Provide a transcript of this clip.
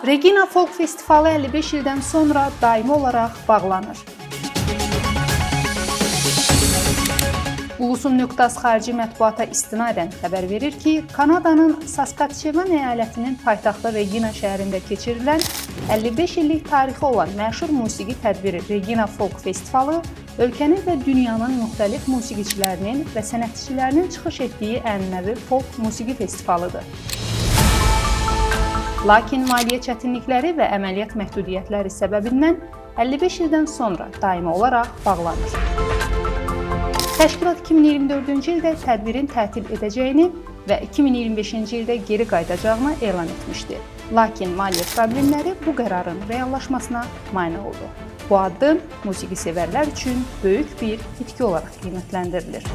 Regina Folk Festivalı 55 ildən sonra daimi olaraq bağlanır. Ulusun.az xarici mətbuata istinadən xəbər verir ki, Kanadanın Saskatchewan əyalətinin paytaxtı Regina şəhərində keçirilən 55 illik tarixi olan məşhur musiqi tədbiri Regina Folk Festivalı ölkənin və dünyanın müxtəlif musiqiçilərinin və sənətçilərinin çıxış etdiyi ənənəvi folk musiqi festivalıdır. Lakin maliyyə çətinlikləri və əməliyyat məhdudiyyətləri səbəbindən 55 ildən sonra daimi olaraq bağlanır. Təşkilat 2024-cü ildə tədbirin tətil edəcəyini və 2025-ci ildə geri qayıdacağını elan etmişdi. Lakin maliyyə problemləri bu qərarın reallaşmasına mane oldu. Bu addım musiqi sevərlər üçün böyük bir itki olaraq qiymətləndirilir.